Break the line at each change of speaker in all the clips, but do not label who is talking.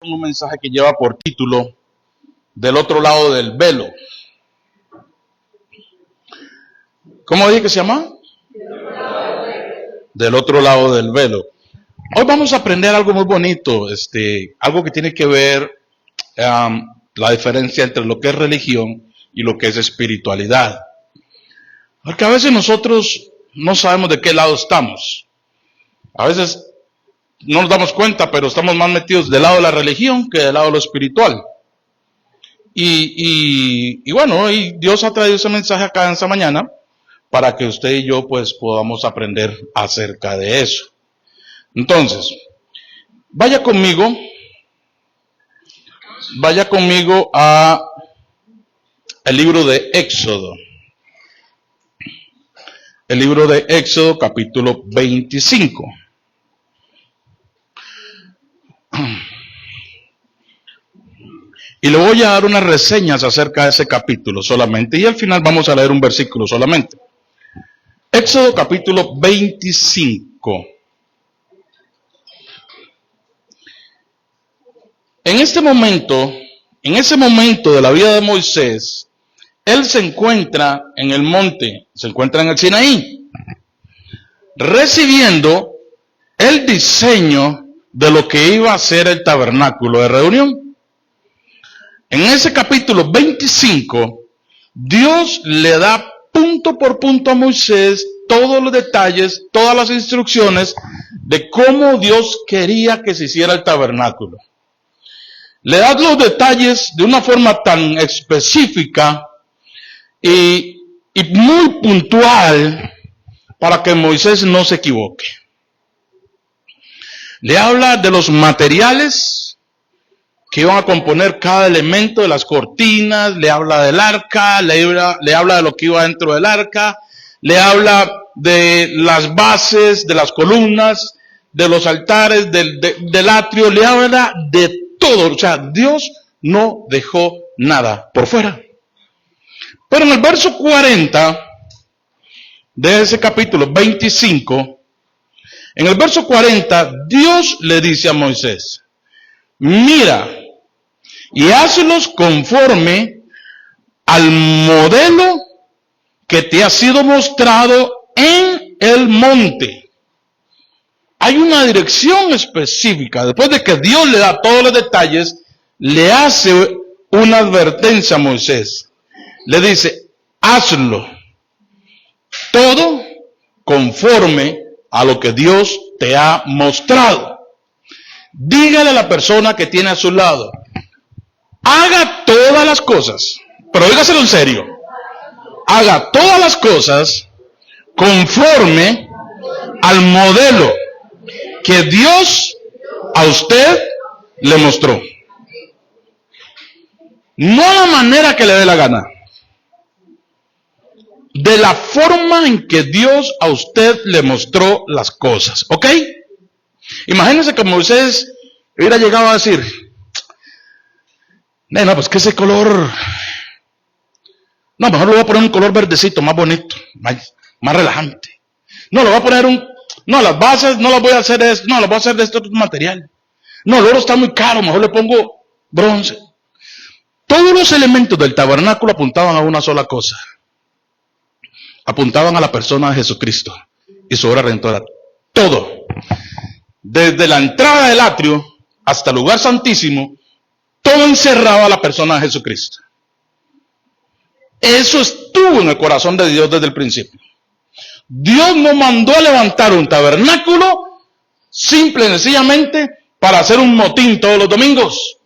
Un mensaje que lleva por título Del otro lado del velo. ¿Cómo dije que se llama? Del otro lado del velo. Hoy vamos a aprender algo muy bonito, algo que tiene que ver la diferencia entre lo que es religión y lo que es espiritualidad. Porque a veces nosotros no sabemos de qué lado estamos. A veces no nos damos cuenta, pero estamos más metidos del lado de la religión que del lado de lo espiritual. Y bueno, y Dios ha traído ese mensaje acá en esta mañana para que usted y yo pues podamos aprender acerca de eso. Entonces, vaya conmigo a el libro de Éxodo. El libro de Éxodo, capítulo 25. Y le voy a dar unas reseñas acerca de ese capítulo solamente. Y al final vamos a leer un versículo solamente. Éxodo capítulo 25. En ese momento de la vida de Moisés, él se encuentra en el monte, se encuentra en el Sinaí, recibiendo el diseño de lo que iba a ser el tabernáculo de reunión. En ese capítulo 25, Dios le da punto por punto a Moisés todos los detalles, todas las instrucciones de cómo Dios quería que se hiciera el tabernáculo. Le da los detalles de una forma tan específica y muy puntual para que Moisés no se equivoque. Le habla de los materiales que iban a componer cada elemento de las cortinas, le habla del arca, le habla de lo que iba dentro del arca, le habla de las bases, de las columnas, de los altares, del atrio, le habla de todo. O sea, Dios no dejó nada por fuera. Pero en el verso 40 de ese capítulo 25, en el verso 40, Dios le dice a Moisés: mira, y hazlos conforme al modelo que te ha sido mostrado en el monte. Hay una dirección específica. Después de que Dios le da todos los detalles, le hace una advertencia a Moisés. Le dice: hazlo todo conforme a lo que Dios te ha mostrado. Dígale a la persona que tiene a su lado: haga todas las cosas, pero dígaselo en serio, haga todas las cosas conforme al modelo que Dios a usted le mostró. No a la manera que le dé la gana, de la forma en que Dios a usted le mostró las cosas, ¿ok? Imagínense que Moisés hubiera llegado a decir: no, pues que ese color, no, mejor le voy a poner un color verdecito, más bonito, más relajante. No, le voy a poner las bases no las voy a hacer de esto, no, las voy a hacer de este otro material. No, el oro está muy caro, mejor le pongo bronce. Todos los elementos del tabernáculo apuntaban a una sola cosa. Apuntaban a la persona de Jesucristo y su obra redentora. Todo. Desde la entrada del atrio hasta el lugar santísimo, todo encerraba a la persona de Jesucristo. Eso estuvo en el corazón de Dios desde el principio. Dios no mandó a levantar un tabernáculo simple y sencillamente para hacer un motín todos los domingos.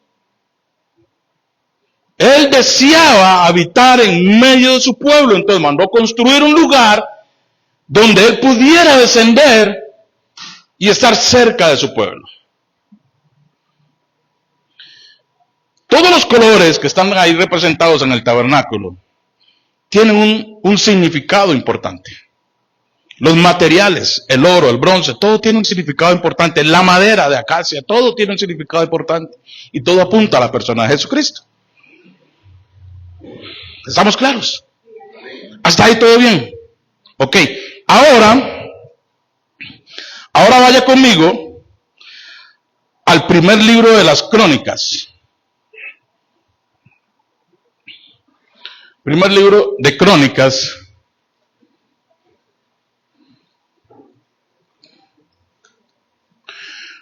Él deseaba habitar en medio de su pueblo, entonces mandó construir un lugar donde él pudiera descender y estar cerca de su pueblo. Todos los colores que están ahí representados en el tabernáculo tienen un significado importante. Los materiales, el oro, el bronce, todo tiene un significado importante. La madera de acacia, todo tiene un significado importante. Y todo apunta a la persona de Jesucristo. ¿Estamos claros? ¿Hasta ahí todo bien? Ok, ahora vaya conmigo al primer libro de las Crónicas. Primer libro de Crónicas.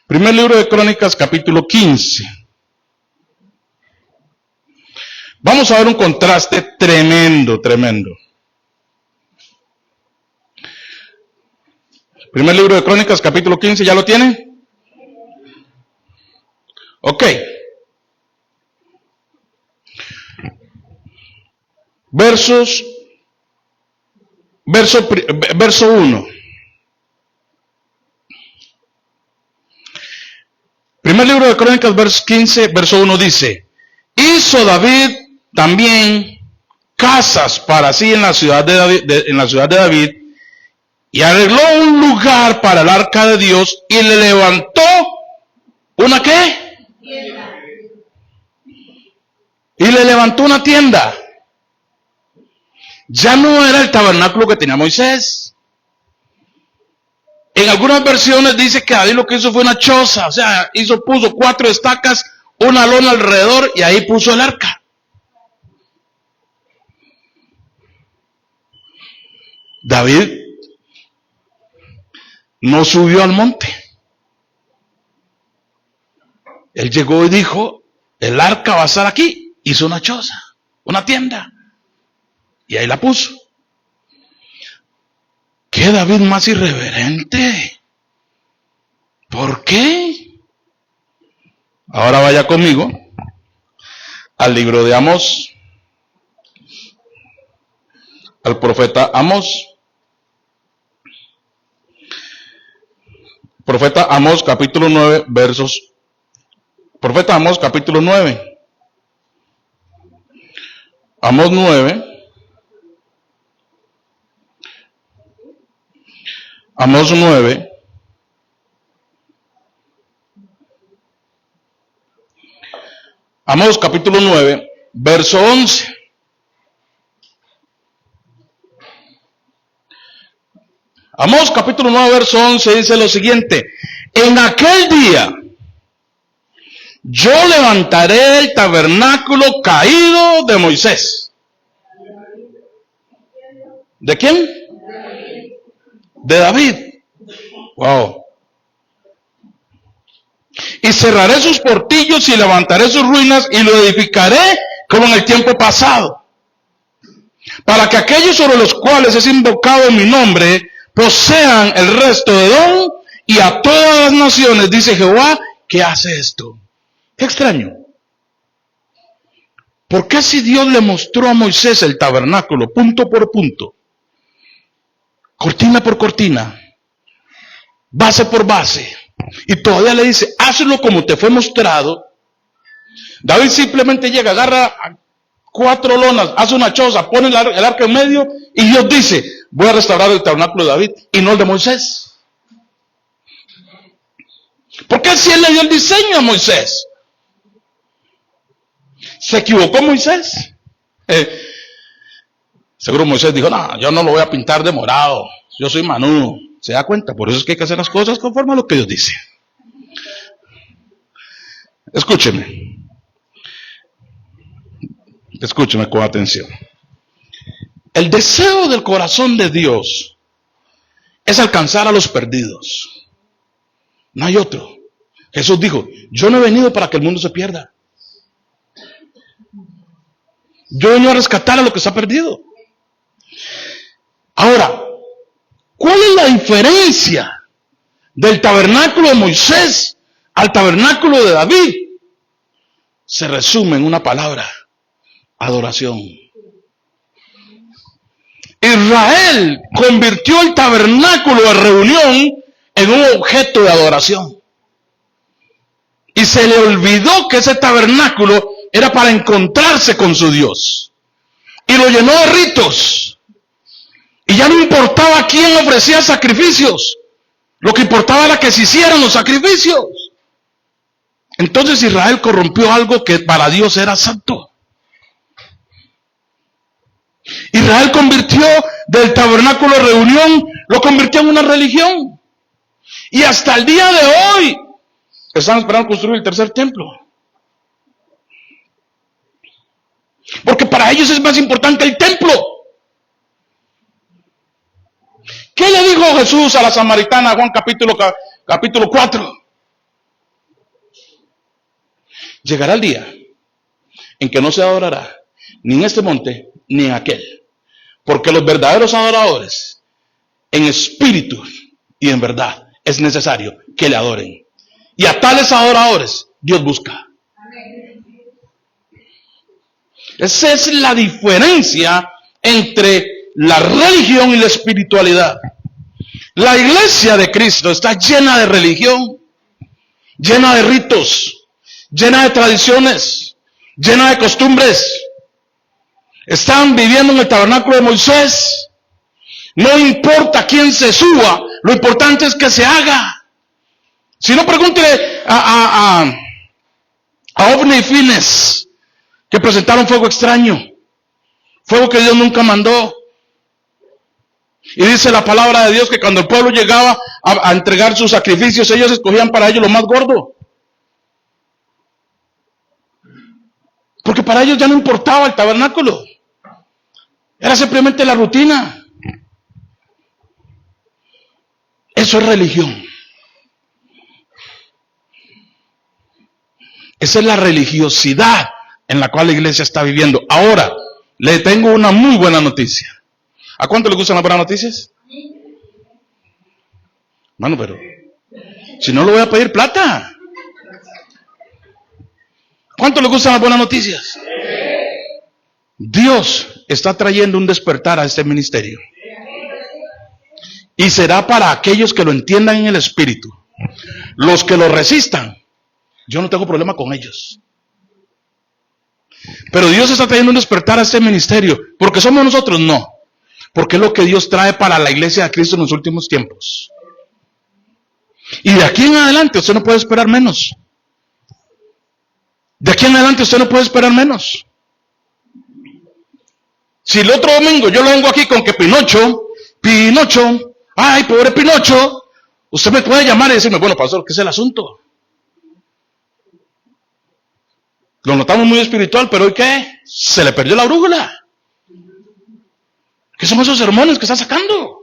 Primer libro de Crónicas, capítulo 15. Vamos a ver un contraste tremendo, tremendo. Primer libro de Crónicas, capítulo 15, ¿ya lo tienen? Ok. Verso 1. Primer libro de Crónicas, verso 15, verso 1 dice: hizo David también casas para sí en la ciudad de David, y arregló un lugar para el arca de Dios, y le levantó ¿una qué? Tienda. Y le levantó una tienda. Ya no era el tabernáculo que tenía Moisés. En algunas versiones dice que David lo que hizo fue una choza, o sea, puso 4 estacas, una lona alrededor y ahí puso el arca. David no subió al monte. Él llegó y dijo, el arca va a estar aquí. Hizo una choza, una tienda, y ahí la puso. ¿Qué David más irreverente? ¿Por qué? Ahora vaya conmigo al libro de Amós, al profeta Amós. Profeta Amós, capítulo 9, versos. Profeta Amós, capítulo 9. Amós 9. Amós 9. Amós capítulo 9, verso 11. Amós capítulo 9, verso 11 dice lo siguiente: en aquel día yo levantaré el tabernáculo caído de Moisés. ¿De quién? De David. Wow. Y cerraré sus portillos y levantaré sus ruinas y lo edificaré como en el tiempo pasado, para que aquellos sobre los cuales es invocado mi nombre posean el resto de Edom, y a todas las naciones, dice Jehová, que hace esto. Qué extraño. ¿Por qué si Dios le mostró a Moisés el tabernáculo punto por punto, cortina por cortina, base por base, y todavía le dice, hazlo como te fue mostrado? David simplemente llega, agarra 4 lonas, hace una choza, pone el arca en medio, y Dios dice, voy a restaurar el tabernáculo de David, y no el de Moisés. ¿Por qué si él le dio el diseño a Moisés? ¿Se equivocó Moisés? Seguro Moisés dijo, no, yo no lo voy a pintar de morado, yo soy manudo. ¿Se da cuenta? Por eso es que hay que hacer las cosas conforme a lo que Dios dice. Escúcheme. Escúcheme con atención. El deseo del corazón de Dios es alcanzar a los perdidos. No hay otro. Jesús dijo, yo no he venido para que el mundo se pierda. Yo he venido a rescatar a lo que está perdido. Ahora, ¿cuál es la diferencia del tabernáculo de Moisés al tabernáculo de David? Se resume en una palabra: adoración. Israel convirtió el tabernáculo de reunión en un objeto de adoración. Y se le olvidó que ese tabernáculo era para encontrarse con su Dios. Y lo llenó de ritos. Y ya no importaba quién ofrecía sacrificios. Lo que importaba era que se hicieran los sacrificios. Entonces Israel corrompió algo que para Dios era santo. Israel convirtió del tabernáculo de reunión, lo convirtió en una religión. Y hasta el día de hoy Están esperando construir el tercer templo. Porque para ellos es más importante el templo. ¿Qué le dijo Jesús a la samaritana, Juan capítulo 4? Llegará el día en que no se adorará ni en este monte ni en aquel. Porque los verdaderos adoradores, en espíritu y en verdad, es necesario que le adoren. Y a tales adoradores Dios busca. Esa es la diferencia entre la religión y la espiritualidad. La iglesia de Cristo está llena de religión, llena de ritos, llena de tradiciones, llena de costumbres. Están viviendo en el tabernáculo de Moisés. No importa quién se suba, lo importante es que se haga. Si no, pregúntele a OVNI y Fines, que presentaron fuego extraño, fuego que Dios nunca mandó. Y dice la palabra de Dios que cuando el pueblo llegaba a entregar sus sacrificios, ellos escogían para ellos lo más gordo. Porque para ellos ya no importaba el tabernáculo. Era simplemente la rutina. Eso es religión. Esa es la religiosidad en la cual la iglesia está viviendo. Ahora, le tengo una muy buena noticia. ¿A cuánto le gustan las buenas noticias? Mano, pero si no, le voy a pedir plata. ¿Cuánto le gustan las buenas noticias? Dios está trayendo un despertar a este ministerio. Y será para aquellos que lo entiendan en el espíritu. Los que lo resistan, yo no tengo problema con ellos. Pero Dios está trayendo un despertar a este ministerio. ¿Porque somos nosotros? No. Porque es lo que Dios trae para la iglesia de Cristo en los últimos tiempos. Y de aquí en adelante usted no puede esperar menos. De aquí en adelante usted no puede esperar menos. Si el otro domingo yo lo vengo aquí con que Pinocho, ay, pobre Pinocho, usted me puede llamar y decirme, bueno, pastor, ¿qué es el asunto? Lo notamos muy espiritual, pero ¿hoy qué? Se le perdió la brújula. ¿Qué son esos sermones que está sacando?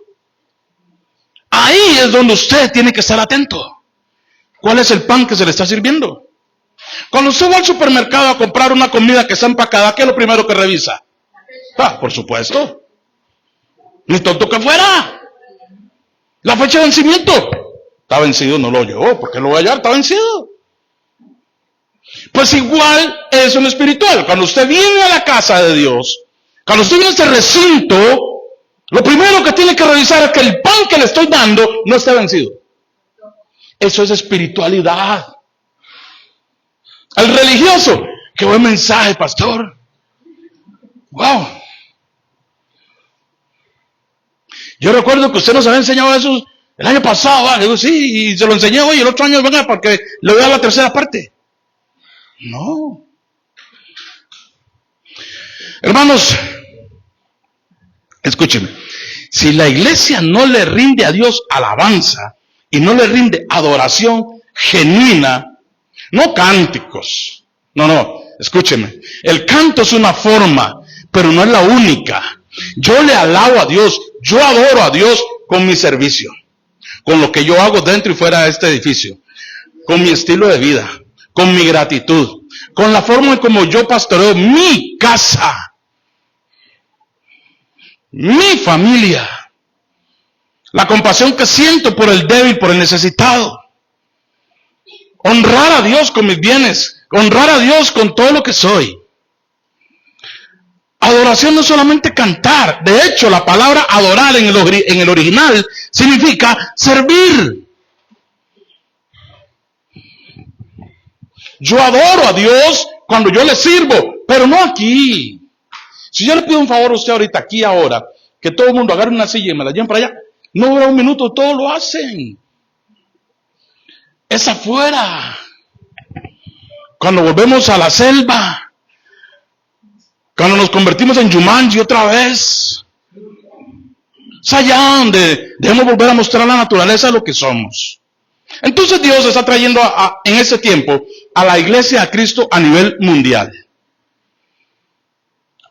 Ahí es donde usted tiene que estar atento. ¿Cuál es el pan que se le está sirviendo? Cuando usted va al supermercado a comprar una comida que está empacada, ¿qué es lo primero que revisa? Por supuesto. Ni tonto que fuera. La fecha de vencimiento. Está vencido, no lo llevó. ¿Por qué lo voy a hallar? Está vencido. Pues igual es en lo espiritual. Cuando usted viene a la casa de Dios, cuando usted viene a este recinto, lo primero que tiene que revisar es que el pan que le estoy dando no esté vencido. Eso es espiritualidad. Al religioso, qué buen mensaje, pastor. Wow. Yo recuerdo que usted nos había enseñado eso el año pasado. Digo, sí, y se lo enseñé hoy, el otro año venga porque le voy a dar la tercera parte. No. Hermanos, escúcheme. Si la iglesia no le rinde a Dios alabanza y no le rinde adoración genuina, no cánticos. No, escúcheme. El canto es una forma, pero no es la única. Yo le alabo a Dios, yo adoro a Dios con mi servicio, con lo que yo hago dentro y fuera de este edificio, con mi estilo de vida, con mi gratitud, con la forma en como yo pastoreo mi casa, mi familia, la compasión que siento por el débil, por el necesitado. Honrar a Dios con mis bienes, honrar a Dios con todo lo que soy. Adoración no es solamente cantar. De hecho, la palabra adorar en el original significa servir. Yo adoro a Dios cuando yo le sirvo, pero no aquí. Si yo le pido un favor a usted ahorita, aquí ahora, que todo el mundo agarre una silla y me la lleven para allá, no dura un minuto, todos lo hacen. Es afuera. Cuando volvemos a la selva, cuando nos convertimos en Jumanji otra vez, es allá donde debemos volver a mostrar la naturaleza de lo que somos. Entonces Dios está trayendo en ese tiempo a la iglesia a Cristo a nivel mundial.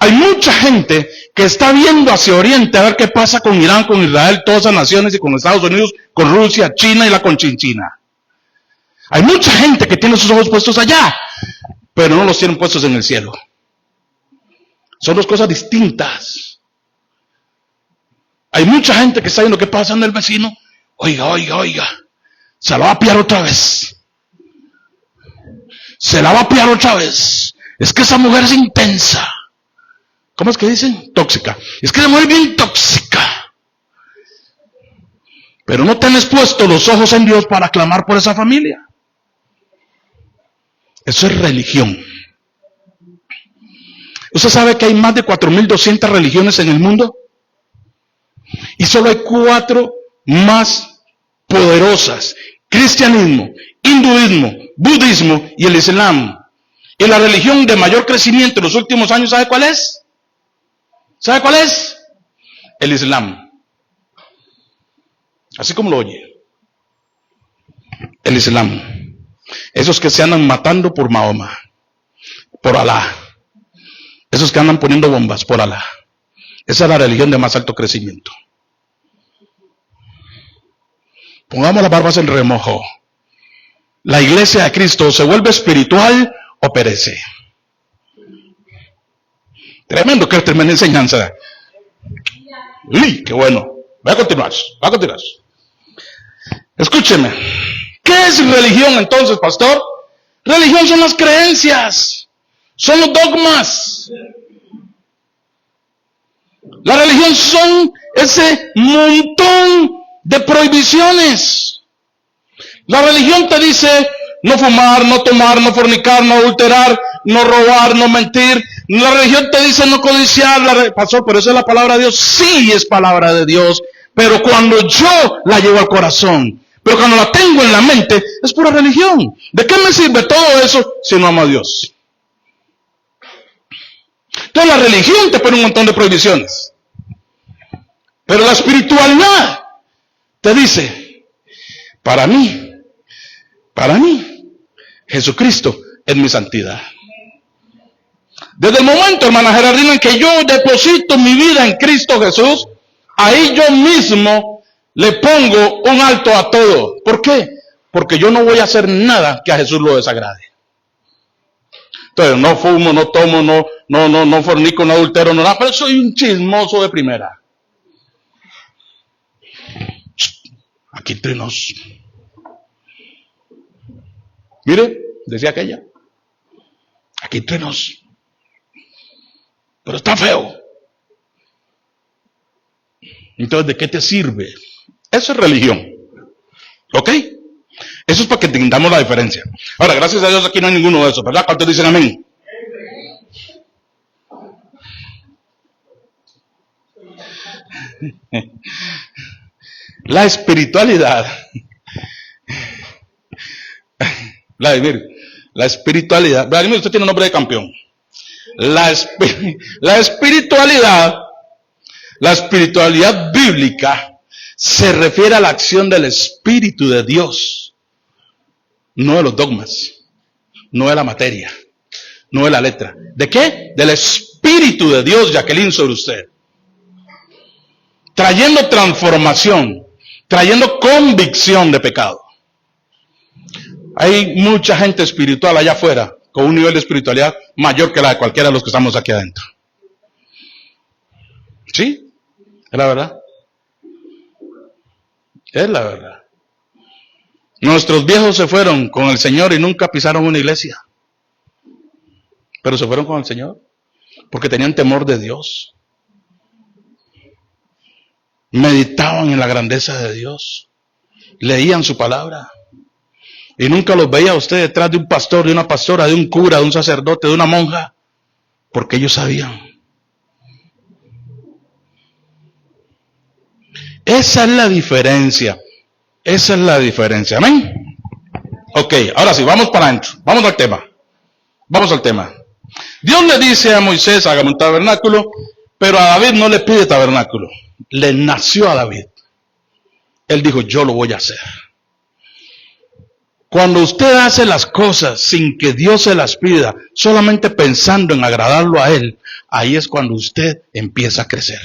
Hay mucha gente que está viendo hacia Oriente a ver qué pasa con Irán, con Israel, todas esas naciones, y con Estados Unidos, con Rusia, China y la Conchinchina. Hay mucha gente que tiene sus ojos puestos allá, pero no los tienen puestos en el cielo. Son dos cosas distintas. Hay mucha gente que está viendo qué pasa en el vecino. Oiga, se la va a pillar otra vez. Se la va a pillar otra vez. Es que esa mujer es intensa. ¿Cómo es que dicen? Tóxica. Es que la mujer es bien tóxica. Pero no tenés puesto los ojos en Dios para clamar por esa familia. Eso es religión. ¿Usted sabe que hay más de 4.200 religiones en el mundo? Y solo hay 4 más poderosas: cristianismo, hinduismo, budismo y el islam. Y la religión de mayor crecimiento en los últimos años, ¿sabe cuál es? ¿Sabe cuál es? El islam. Así como lo oye. El islam. Esos que se andan matando por Mahoma, por Alá. Esos que andan poniendo bombas por Alá. Esa es la religión de más alto crecimiento. Pongamos las barbas en remojo. La iglesia de Cristo se vuelve espiritual o perece. Tremendo, que tremenda enseñanza. Uy, qué bueno. Voy a continuar. Escúcheme. ¿Qué es religión entonces, pastor? Religión son las creencias. Son los dogmas. La religión son ese montón de prohibiciones. La religión te dice no fumar, no tomar, no fornicar, no adulterar, no robar, no mentir. La religión te dice no codiciar. Pastor, pero esa es la palabra de Dios. Sí, es palabra de Dios. Pero cuando yo la llevo al corazón, pero cuando la tengo en la mente, es pura religión. ¿De qué me sirve todo eso si no amo a Dios? Entonces la religión te pone un montón de prohibiciones. Pero la espiritualidad te dice, para mí, Jesucristo es mi santidad. Desde el momento, hermana Gerardina, en que yo deposito mi vida en Cristo Jesús, ahí yo mismo le pongo un alto a todo. ¿Por qué? Porque yo no voy a hacer nada que a Jesús lo desagrade. Entonces, no fumo, no tomo, no fornico, no adultero, no nada, pero soy un chismoso de primera. Aquí entre nos. Mire, decía aquella. Aquí entre nos. Pero está feo. Entonces, ¿de qué te sirve? Eso es religión. ¿Ok? Eso es para que entendamos la diferencia. Ahora, gracias a Dios aquí no hay ninguno de esos, ¿verdad? ¿Cuántos dicen amén? La espiritualidad. La espiritualidad. Vladimir, usted tiene nombre de campeón. La espiritualidad bíblica se refiere a la acción del Espíritu de Dios. No de los dogmas, no de la materia, no de la letra. ¿De qué? Del Espíritu de Dios, Jacqueline, sobre usted. Trayendo transformación, trayendo convicción de pecado. Hay mucha gente espiritual allá afuera, con un nivel de espiritualidad mayor que la de cualquiera de los que estamos aquí adentro. ¿Sí? Es la verdad. Es la verdad. Nuestros viejos se fueron con el Señor y nunca pisaron una iglesia. Pero se fueron con el Señor porque tenían temor de Dios. Meditaban en la grandeza de Dios. Leían su palabra. Y nunca los veía usted detrás de un pastor, de una pastora, de un cura, de un sacerdote, de una monja. Porque ellos sabían. Esa es la diferencia. Esa es la diferencia. ¿Amén? Ok, ahora sí, vamos para adentro. Vamos al tema. Vamos al tema. Dios le dice a Moisés, hágame un tabernáculo, pero a David no le pide tabernáculo. Le nació a David. Él dijo, yo lo voy a hacer. Cuando usted hace las cosas sin que Dios se las pida, solamente pensando en agradarlo a Él, ahí es cuando usted empieza a crecer.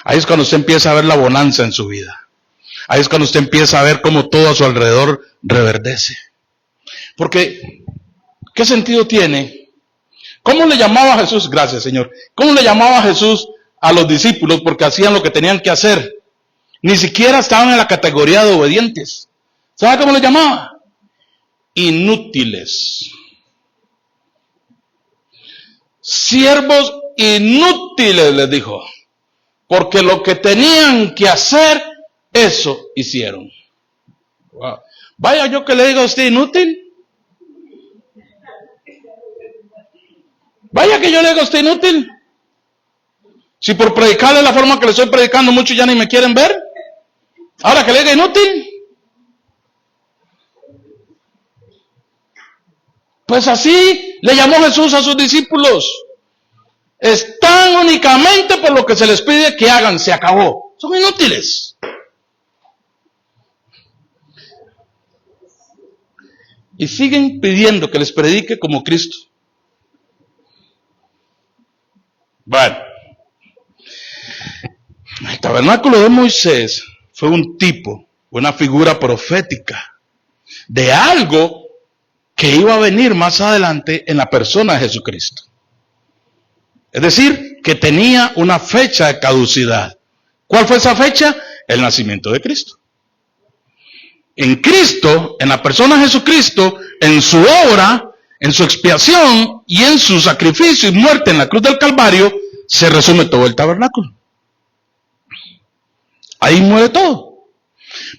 Ahí es cuando usted empieza a ver la bonanza en su vida. Ahí es cuando usted empieza a ver cómo todo a su alrededor reverdece. Porque, ¿qué sentido tiene? ¿Cómo le llamaba Jesús? Gracias, Señor. ¿Cómo le llamaba Jesús a los discípulos? Porque hacían lo que tenían que hacer. Ni siquiera estaban en la categoría de obedientes. ¿Sabe cómo le llamaba? Inútiles. Siervos inútiles, les dijo. Porque lo que tenían que hacer, eso hicieron. Wow. Vaya yo que le diga a usted inútil. Vaya que yo le diga a usted inútil. Si por predicarle la forma que le estoy predicando, muchos ya ni me quieren ver. Ahora que le diga inútil. Pues así le llamó Jesús a sus discípulos. Están únicamente por lo que se les pide que hagan, se acabó. Son inútiles. Y siguen pidiendo que les predique como Cristo. Bueno, el tabernáculo de Moisés fue un tipo, una figura profética de algo que iba a venir más adelante en la persona de Jesucristo. Es decir, que tenía una fecha de caducidad. ¿Cuál fue esa fecha? El nacimiento de Cristo. En Cristo, en la persona de Jesucristo, en su obra, en su expiación y en su sacrificio y muerte en la cruz del Calvario, se resume todo el tabernáculo. Ahí muere todo.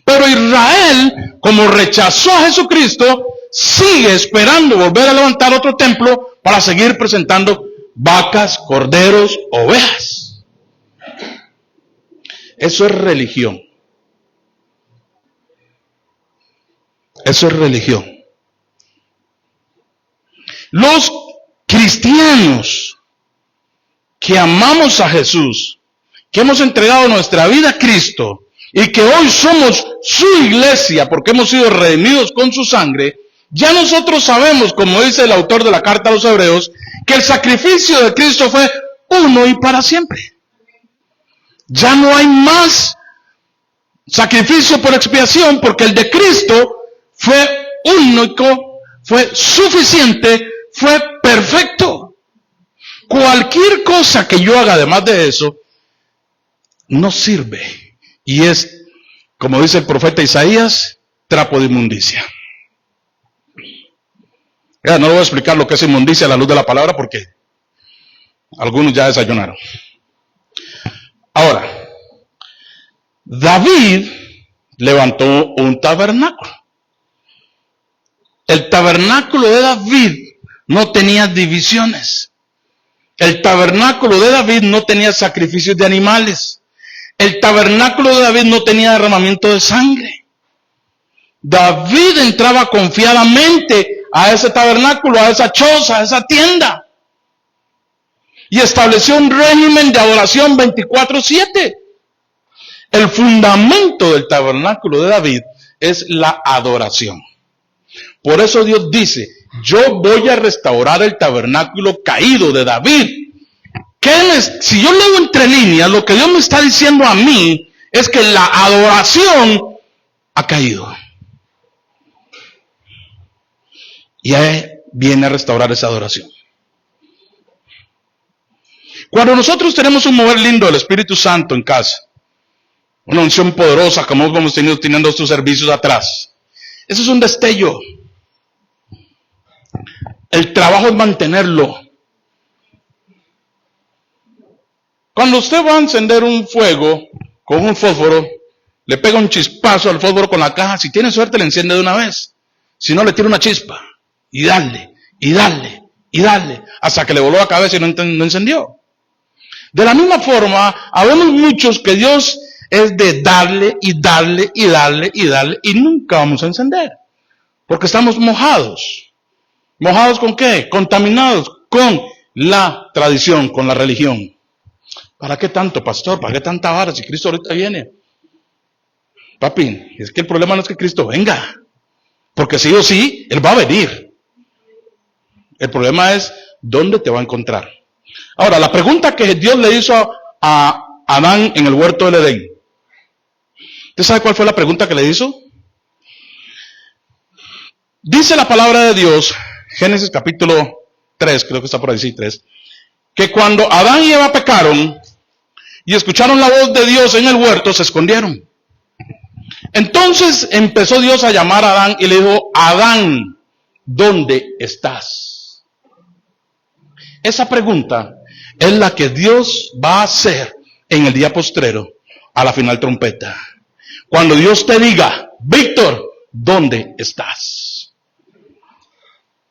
Pero Israel, como rechazó a Jesucristo, sigue esperando volver a levantar otro templo para seguir presentando vacas, corderos, ovejas. Eso es religión. Eso es religión. Los cristianos que amamos a Jesús, que hemos entregado nuestra vida a Cristo y que hoy somos su iglesia porque hemos sido redimidos con su sangre, ya nosotros sabemos, como dice el autor de la carta a los Hebreos, que el sacrificio de Cristo fue uno y para siempre. Ya no hay más sacrificio por expiación porque el de Cristo fue único, fue suficiente, fue perfecto. Cualquier cosa que yo haga además de eso no sirve y es, como dice el profeta Isaías, trapo de inmundicia. Ya, no voy a explicar lo que es inmundicia a la luz de la palabra porque algunos ya desayunaron. Ahora, David levantó un tabernáculo. El tabernáculo de David no tenía divisiones. El tabernáculo de David no tenía sacrificios de animales. El tabernáculo de David no tenía derramamiento de sangre. David entraba confiadamente a ese tabernáculo, a esa choza, a esa tienda. Y estableció un régimen de adoración 24/7. El fundamento del tabernáculo de David es la adoración. Por eso Dios dice, yo voy a restaurar el tabernáculo caído de David. Si yo leo entre líneas, lo que Dios me está diciendo a mí es que la adoración ha caído. Y Él viene a restaurar esa adoración. Cuando nosotros tenemos un mover lindo del Espíritu Santo en casa, una unción poderosa como hemos teniendo estos servicios atrás, eso es un destello. El trabajo es mantenerlo. Cuando usted va a encender un fuego con un fósforo, le pega un chispazo al fósforo con la caja, si tiene suerte le enciende de una vez, si no le tira una chispa, y darle, y darle, y darle, hasta que le voló la cabeza y no encendió. De la misma forma, habemos muchos que Dios es de darle, y darle, y darle, y darle, y nunca vamos a encender, porque estamos mojados. ¿Mojados con qué? Contaminados con la tradición, con la religión. ¿Para qué tanto, pastor? ¿Para qué tanta vara si Cristo ahorita viene? Papi, es que el problema no es que Cristo venga, porque sí o sí, Él va a venir. El problema es dónde te va a encontrar. Ahora, la pregunta que Dios le hizo a Adán en el huerto del Edén. ¿Usted sabe cuál fue la pregunta que le hizo? Dice la palabra de Dios, Génesis capítulo 3, creo que está por ahí, sí, 3, que cuando Adán y Eva pecaron y escucharon la voz de Dios en el huerto, se escondieron. Entonces empezó Dios a llamar a Adán y le dijo, Adán, ¿dónde estás? Esa pregunta es la que Dios va a hacer en el día postrero, a la final trompeta. Cuando Dios te diga, Víctor, ¿dónde estás?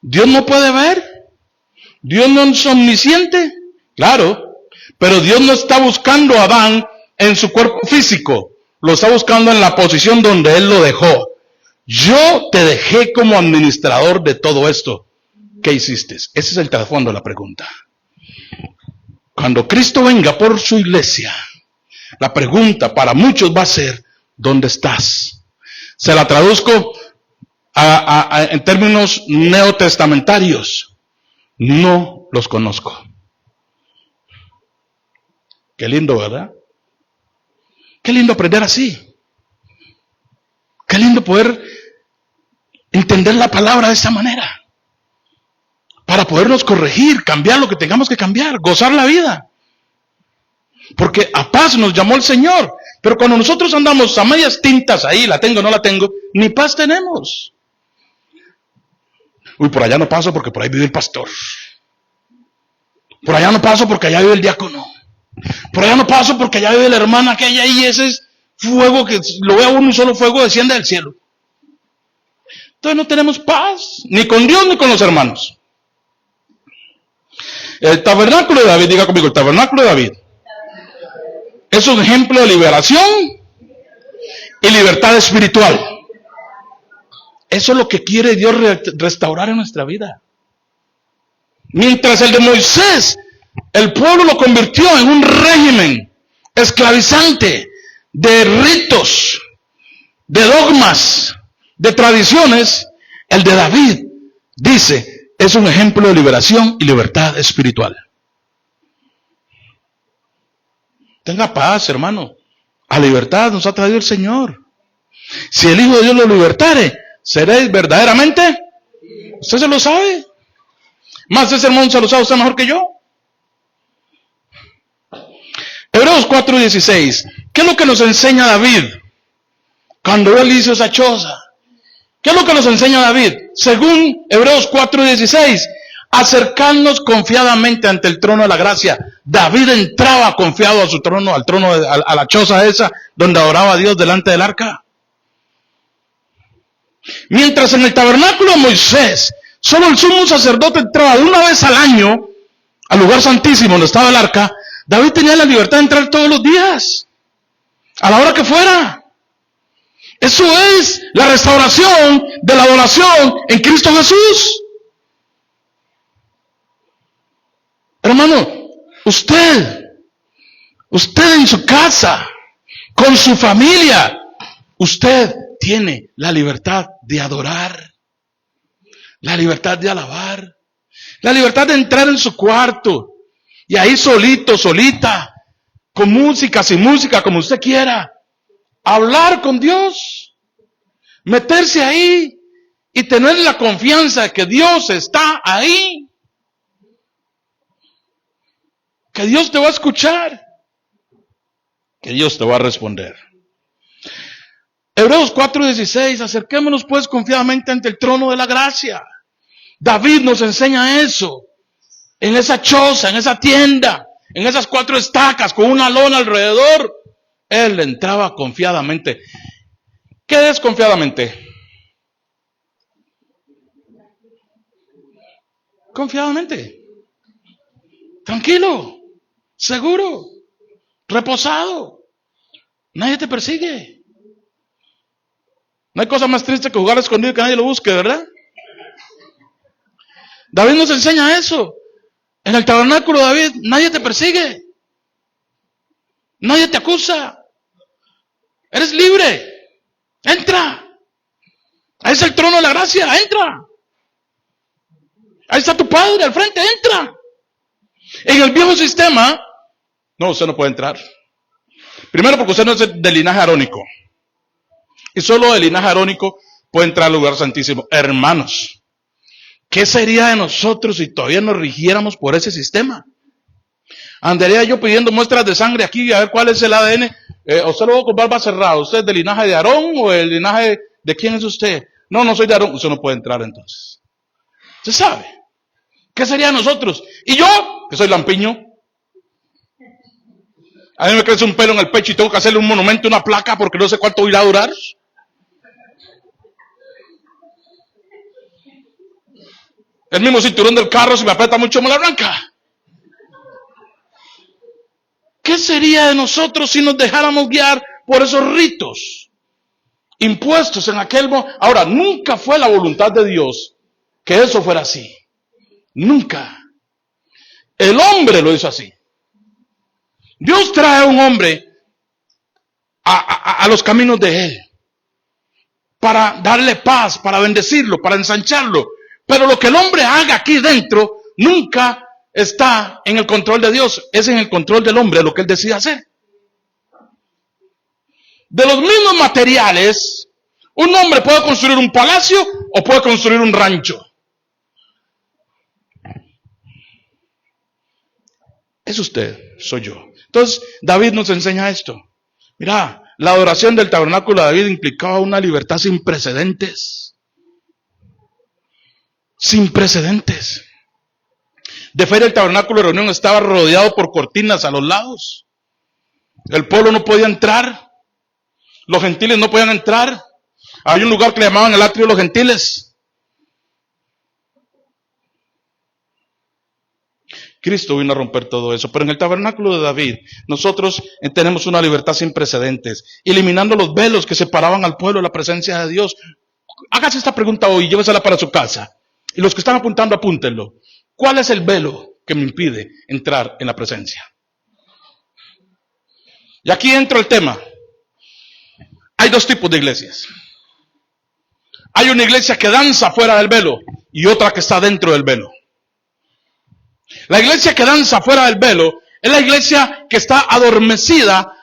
Dios no puede ver, Dios no es omnisciente, claro, pero Dios no está buscando a Adán en su cuerpo físico, lo está buscando en la posición donde Él lo dejó. Yo te dejé como administrador de todo esto. ¿Qué hiciste? Ese es el trasfondo de la pregunta. Cuando Cristo venga por su iglesia, la pregunta para muchos va a ser, ¿dónde estás? Se la traduzco en términos neotestamentarios. No los conozco. Qué lindo, ¿verdad? Qué lindo aprender así. Qué lindo poder entender la palabra de esta manera. Para podernos corregir, cambiar lo que tengamos que cambiar, gozar la vida. Porque a paz nos llamó el Señor. Pero cuando nosotros andamos a medias tintas ahí, la tengo, no la tengo, ni paz tenemos. Uy, por allá no paso porque por ahí vive el pastor. Por allá no paso porque allá vive el diácono. Por allá no paso porque allá vive la hermana que hay ahí. Ese es fuego que lo ve a uno y solo fuego desciende del cielo. Entonces no tenemos paz, ni con Dios ni con los hermanos. El tabernáculo de David, diga conmigo, el tabernáculo de David es un ejemplo de liberación y libertad espiritual. Eso es lo que quiere Dios restaurar en nuestra vida. Mientras el de Moisés, el pueblo lo convirtió en un régimen esclavizante de ritos, de dogmas, de tradiciones, el de David, dice, es un ejemplo de liberación y libertad espiritual. Tenga paz, hermano. A libertad nos ha traído el Señor. Si el Hijo de Dios lo libertare, ¿seréis verdaderamente? Usted se lo sabe. Más ese sermón se lo sabe usted mejor que yo. Hebreos 4:16. ¿Qué es lo que nos enseña David cuando él hizo esa choza? ¿Qué es lo que nos enseña David? Según Hebreos 4:16, acercarnos confiadamente ante el trono de la gracia. David entraba confiado a su trono, al trono, a la choza esa, donde adoraba a Dios delante del arca. Mientras en el tabernáculo de Moisés, solo el sumo sacerdote entraba una vez al año al lugar santísimo donde estaba el arca, David tenía la libertad de entrar todos los días, a la hora que fuera. Eso es la restauración de la adoración en Cristo Jesús. Hermano, usted en su casa, con su familia, usted tiene la libertad de adorar, la libertad de alabar, la libertad de entrar en su cuarto y ahí solito, solita, con música, sin música, como usted quiera, hablar con Dios, meterse ahí y tener la confianza de que Dios está ahí, que Dios te va a escuchar, que Dios te va a responder. Hebreos 4:16, acerquémonos pues confiadamente ante el trono de la gracia. David nos enseña eso, en esa choza, en esa tienda, en esas 4 estacas con una lona alrededor. Él entraba confiadamente. ¿Qué es confiadamente? Confiadamente. Tranquilo, seguro, reposado. Nadie te persigue. No hay cosa más triste que jugar escondido y que nadie lo busque, ¿verdad? David nos enseña eso. En el tabernáculo de David, nadie te persigue. Nadie te acusa. Eres libre. Entra. Ahí está el trono de la gracia, entra. Ahí está tu padre al frente, entra. En el viejo sistema, no, usted no puede entrar. Primero porque usted no es del linaje arónico. Y solo del linaje arónico puede entrar al lugar santísimo. Hermanos, ¿qué sería de nosotros si todavía nos rigiéramos por ese sistema? Andaría yo pidiendo muestras de sangre aquí a ver cuál es el ADN. Usted lo veo con barba cerrada. ¿Usted es del linaje de Aarón o el linaje de quién es usted? No, no soy de Aarón. Usted no puede entrar entonces. ¿Usted sabe? ¿Qué sería de nosotros? Y yo, que soy lampiño, a mí me crece un pelo en el pecho y tengo que hacerle un monumento, una placa, porque no sé cuánto irá a durar. El mismo cinturón del carro, si me aprieta mucho, me lo arranca. ¿Qué sería de nosotros si nos dejáramos guiar por esos ritos impuestos en aquel momento? Ahora, nunca fue la voluntad de Dios que eso fuera así. Nunca. El hombre lo hizo así. Dios trae a un hombre a los caminos de él para darle paz, para bendecirlo, para ensancharlo. Pero lo que el hombre haga aquí dentro nunca está en el control de Dios, es en el control del hombre lo que él decide hacer. De los mismos materiales, un hombre puede construir un palacio o puede construir un rancho. Es usted, soy yo. Entonces, David nos enseña esto. Mira, la adoración del tabernáculo de David implicaba una libertad sin precedentes. Sin precedentes. De feria el tabernáculo de reunión estaba rodeado por cortinas a los lados. El pueblo no podía entrar. Los gentiles no podían entrar. Había un lugar que le llamaban el atrio de los gentiles. Cristo vino a romper todo eso. Pero en el tabernáculo de David, nosotros tenemos una libertad sin precedentes, eliminando los velos que separaban al pueblo de la presencia de Dios. Hágase esta pregunta hoy, llévesela para su casa. Y los que están apuntando, apúntenlo. ¿Cuál es el velo que me impide entrar en la presencia? Y aquí entra el tema. Hay dos tipos de iglesias. Hay una iglesia que danza fuera del velo y otra que está dentro del velo. La iglesia que danza fuera del velo es la iglesia que está adormecida,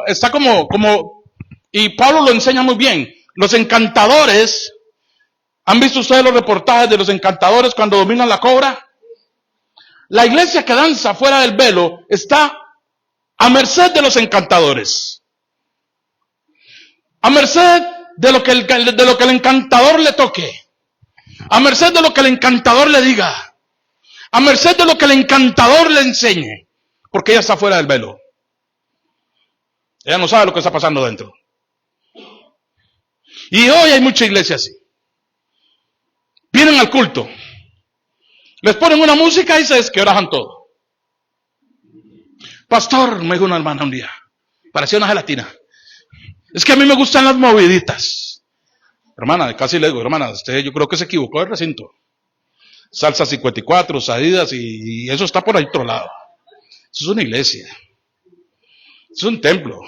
está como, y Pablo lo enseña muy bien. Los encantadores, ¿han visto ustedes los reportajes de los encantadores cuando dominan la cobra? La iglesia que danza fuera del velo está a merced de los encantadores. A merced de lo que el encantador le toque. A merced de lo que el encantador le diga. A merced de lo que el encantador le enseñe. Porque ella está fuera del velo. Ella no sabe lo que está pasando dentro. Y hoy hay mucha iglesia así. Vienen al culto. Les ponen una música y se desquebrajan todo. Pastor, me dijo una hermana un día. Parecía una gelatina. Es que a mí me gustan las moviditas. Hermana, casi le digo, hermana, usted yo creo que se equivocó del recinto. Salsa 54, Sadidas y eso está por ahí otro lado. Eso es una iglesia. Eso es un templo.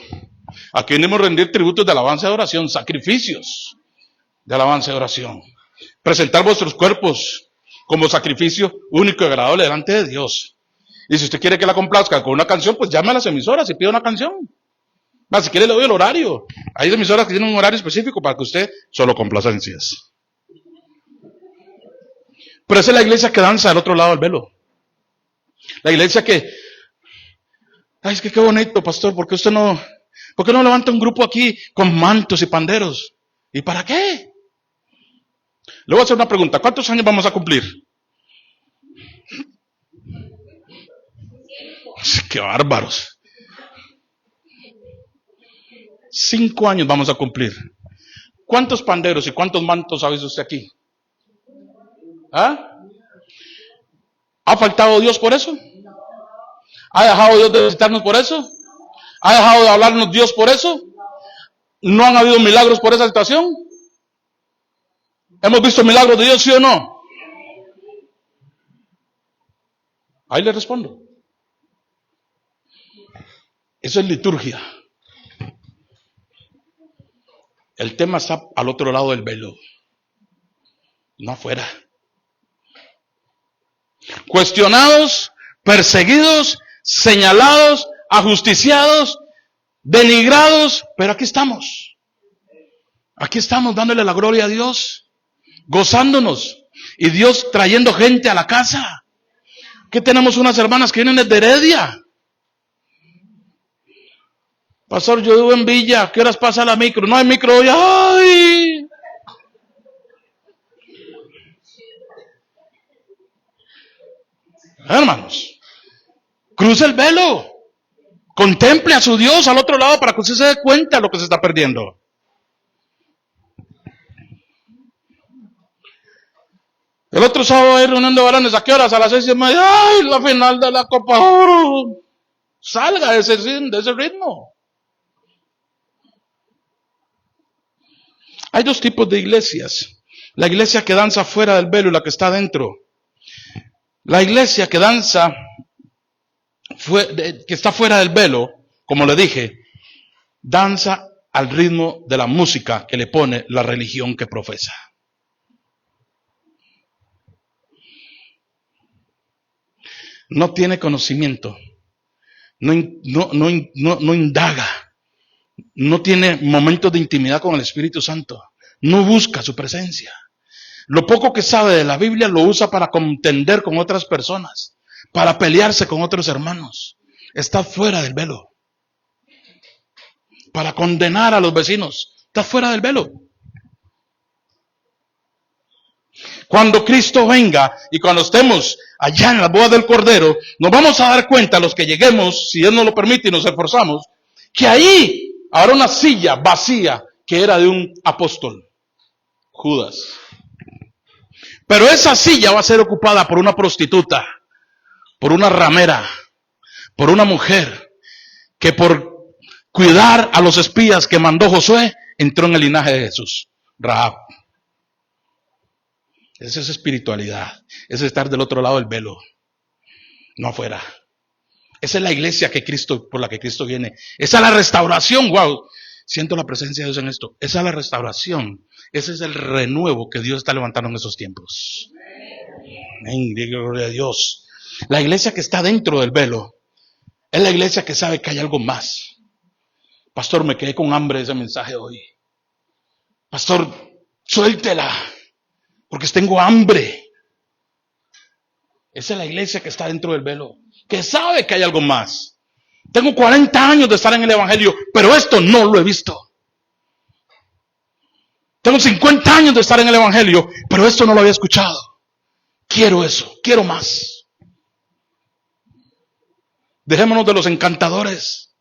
Aquí venimos a rendir tributos de alabanza y oración, sacrificios de alabanza y oración. Presentar vuestros cuerpos como sacrificio único y agradable delante de Dios. Y si usted quiere que la complazca con una canción, pues llame a las emisoras y pida una canción. Si quiere le doy el horario. Hay emisoras que tienen un horario específico para que usted solo complacencias. Pero esa es la iglesia que danza al otro lado del velo. La iglesia que, ay, es que qué bonito, pastor, ¿por qué no levanta un grupo aquí con mantos y panderos? ¿Y para qué? Le voy a hacer una pregunta, ¿cuántos años vamos a cumplir? ¡Qué bárbaros! 5 años vamos a cumplir. ¿Cuántos panderos y cuántos mantos ha visto usted aquí? ¿Ah? ¿Ha faltado Dios por eso? ¿Ha dejado Dios de visitarnos por eso? ¿Ha dejado de hablarnos Dios por eso? ¿No han habido milagros por esa situación? ¿Hemos visto milagros de Dios, sí o no? Ahí le respondo. Eso es liturgia. El tema está al otro lado del velo, no afuera. Cuestionados, perseguidos, señalados, ajusticiados, denigrados, pero aquí estamos. Aquí estamos dándole la gloria a Dios, gozándonos, y Dios trayendo gente a la casa. Aquí tenemos unas hermanas que vienen desde Heredia. Pastor, yo vivo en Villa, ¿a qué horas pasa la micro? No hay micro hoy. ¡Ay! Hermanos, cruce el velo. Contemple a su Dios al otro lado para que usted se dé cuenta de lo que se está perdiendo. El otro sábado hay reunión de varones. ¿A qué horas? A las 6:30. ¡Ay, la final de la Copa Oro! Salga de ese ritmo. Hay dos tipos de iglesias. La iglesia que danza fuera del velo y la que está dentro. La iglesia que danza, que está fuera del velo, como le dije, danza al ritmo de la música que le pone la religión que profesa. No tiene conocimiento, no indaga, no tiene momentos de intimidad con el Espíritu Santo, no busca su presencia. Lo poco que sabe de la Biblia lo usa para contender con otras personas, para pelearse con otros hermanos. Está fuera del velo. Para condenar a los vecinos, está fuera del velo. Cuando Cristo venga y cuando estemos allá en la boda del Cordero, nos vamos a dar cuenta, los que lleguemos, si Dios nos lo permite y nos esforzamos, que ahí habrá una silla vacía que era de un apóstol, Judas. Pero esa silla va a ser ocupada por una prostituta, por una ramera, por una mujer que por cuidar a los espías que mandó Josué, entró en el linaje de Jesús, Rahab. Esa es espiritualidad, es estar del otro lado del velo, no afuera. Esa es la iglesia por la que Cristo viene. Esa es la restauración, wow. Siento la presencia de Dios en esto. Esa es la restauración. Ese es el renuevo que Dios está levantando en esos tiempos. Amén, gloria a Dios. La iglesia que está dentro del velo es la iglesia que sabe que hay algo más. Pastor, me quedé con hambre de ese mensaje hoy. Pastor, suéltela, porque tengo hambre. Esa es la iglesia que está dentro del velo, que sabe que hay algo más. Tengo 40 años de estar en el evangelio, pero esto no lo he visto. Tengo 50 años de estar en el evangelio, pero esto no lo había escuchado. Quiero eso, quiero más. Dejémonos de los encantadores.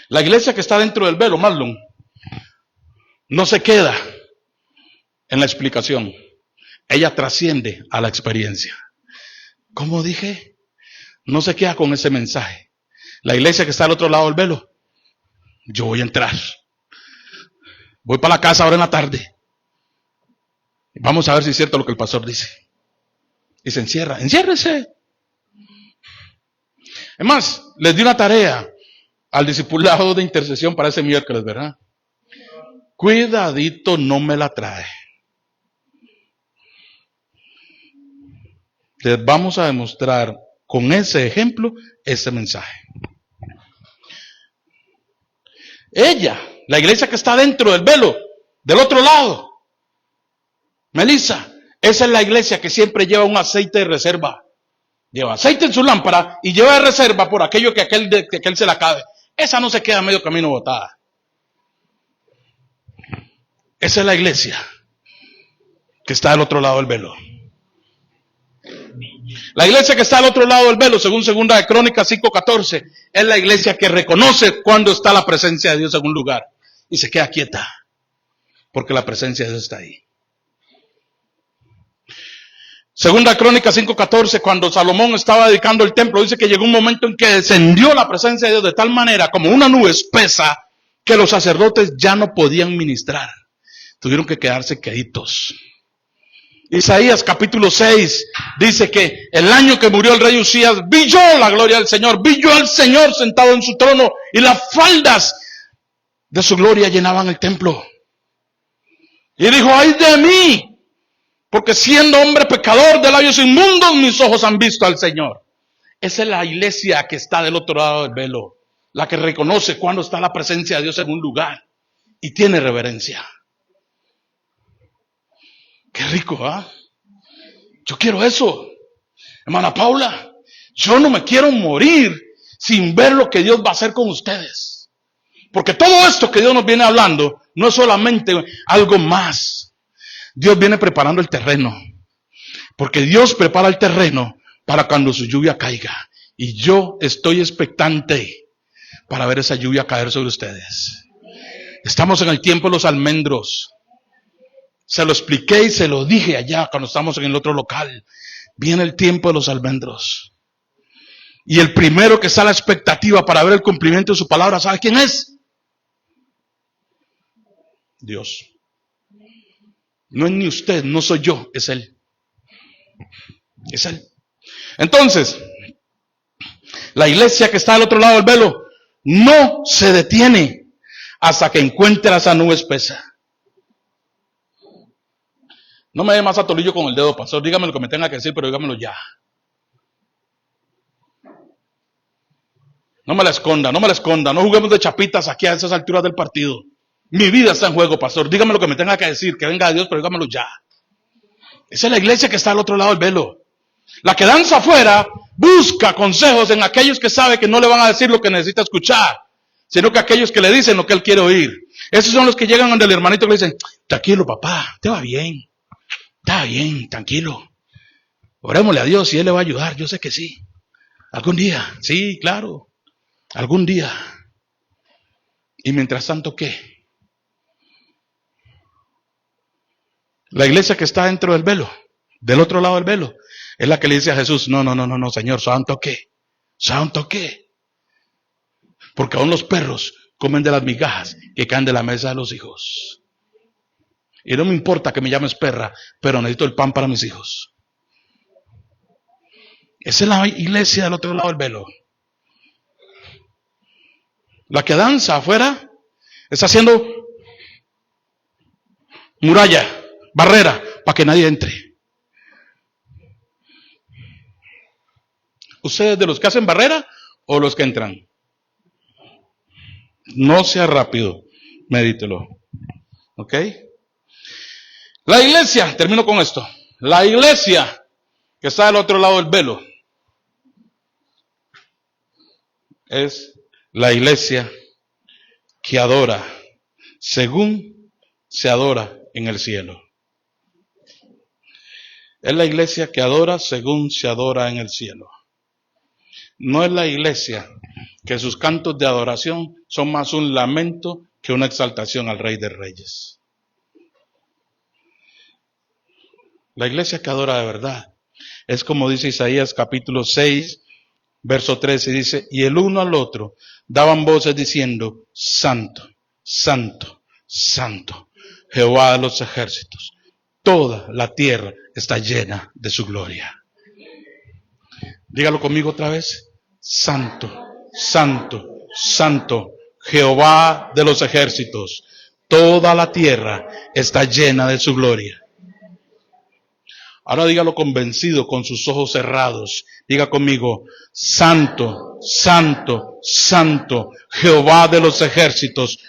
La iglesia que está dentro del velo, Marlon, no se queda en la explicación. Ella trasciende a la experiencia. ¿Cómo dije? No se queda con ese mensaje. La iglesia que está al otro lado del velo, yo voy a entrar. Voy para la casa ahora en la tarde. Vamos a ver si es cierto lo que el pastor dice. Y se encierra. Enciérrese. Es más, les di una tarea al discipulado de intercesión para ese miércoles, ¿verdad? Cuidadito, no me la trae. Les vamos a demostrar con ese ejemplo ese mensaje. Ella, la iglesia que está dentro del velo, del otro lado, Melissa, esa es la iglesia que siempre lleva un aceite de reserva. Lleva aceite en su lámpara y lleva de reserva por aquello que aquel se la acabe. Esa no se queda a medio camino botada. Esa es la iglesia que está del otro lado del velo. La iglesia que está al otro lado del velo, según 2 de Crónicas 5:14, es la iglesia que reconoce cuando está la presencia de Dios en un lugar y se queda quieta, porque la presencia de Dios está ahí. 2 Crónicas 5:14, cuando Salomón estaba dedicando el templo, dice que llegó un momento en que descendió la presencia de Dios de tal manera, como una nube espesa, que los sacerdotes ya no podían ministrar. Tuvieron que quedarse queditos. Isaías capítulo 6 dice que el año que murió el rey Usías, vi yo la gloria del Señor, vi yo al Señor sentado en su trono y las faldas de su gloria llenaban el templo. Y dijo, ay de mí, porque siendo hombre pecador de labios inmundos, mis ojos han visto al Señor. Esa es la iglesia que está del otro lado del velo, la que reconoce cuando está la presencia de Dios en un lugar y tiene reverencia. Qué rico, ¿ah? Yo quiero eso. Hermana Paula, yo no me quiero morir sin ver lo que Dios va a hacer con ustedes. Porque todo esto que Dios nos viene hablando no es solamente algo más. Dios viene preparando el terreno. Porque Dios prepara el terreno para cuando su lluvia caiga. Y yo estoy expectante para ver esa lluvia caer sobre ustedes. Estamos en el tiempo de los almendros. Se lo expliqué y se lo dije allá cuando estamos en el otro local. Viene el tiempo de los almendros. Y el primero que está a la expectativa para ver el cumplimiento de su palabra, ¿sabe quién es? Dios. No es ni usted, no soy yo, es Él. Es Él. Entonces, la iglesia que está al otro lado del velo no se detiene hasta que encuentre esa nube espesa. No me dé más atolillo con el dedo, pastor. Dígame lo que me tenga que decir, pero dígamelo ya. No me la esconda, no me la esconda. No juguemos de chapitas aquí a esas alturas del partido. Mi vida está en juego, pastor. Dígame lo que me tenga que decir, que venga de Dios, pero dígamelo ya. Esa es la iglesia que está al otro lado del velo. La que danza afuera busca consejos en aquellos que sabe que no le van a decir lo que necesita escuchar, sino que aquellos que le dicen lo que él quiere oír. Esos son los que llegan donde el hermanito le dicen, tranquilo papá, te va bien. Está bien, tranquilo. Orémosle a Dios y Él le va a ayudar, yo sé que sí. Algún día, sí, claro. Algún día. Y mientras tanto, ¿qué? La iglesia que está dentro del velo, del otro lado del velo, es la que le dice a Jesús, no, Señor, ¿santo qué? ¿Santo qué? Porque aún los perros comen de las migajas que caen de la mesa de los hijos. Y no me importa que me llames perra, pero necesito el pan para mis hijos. Esa es la iglesia del otro lado del velo. La que danza afuera está haciendo muralla, barrera, para que nadie entre. ¿Ustedes de los que hacen barrera o los que entran? No sea rápido, medítelo. ¿Ok? La iglesia, termino con esto. La iglesia que está del otro lado del velo es la iglesia que adora según se adora en el cielo. Es la iglesia que adora según se adora en el cielo. No es la iglesia que sus cantos de adoración son más un lamento que una exaltación al Rey de Reyes. La iglesia que adora de verdad es como dice Isaías capítulo 6, verso 13, dice, y el uno al otro daban voces diciendo, Santo, Santo, Santo, Jehová de los ejércitos. Toda la tierra está llena de su gloria. Dígalo conmigo otra vez. Santo, Santo, Santo, Jehová de los ejércitos. Toda la tierra está llena de su gloria. Ahora dígalo convencido, con sus ojos cerrados. Diga conmigo, Santo, Santo, Santo, Jehová de los ejércitos.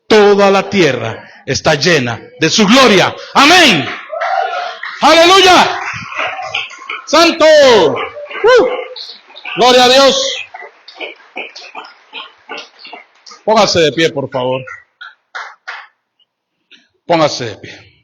Toda la tierra está llena de su gloria. Amén. Aleluya. Santo. Gloria a Dios. Póngase de pie, por favor. Póngase de pie.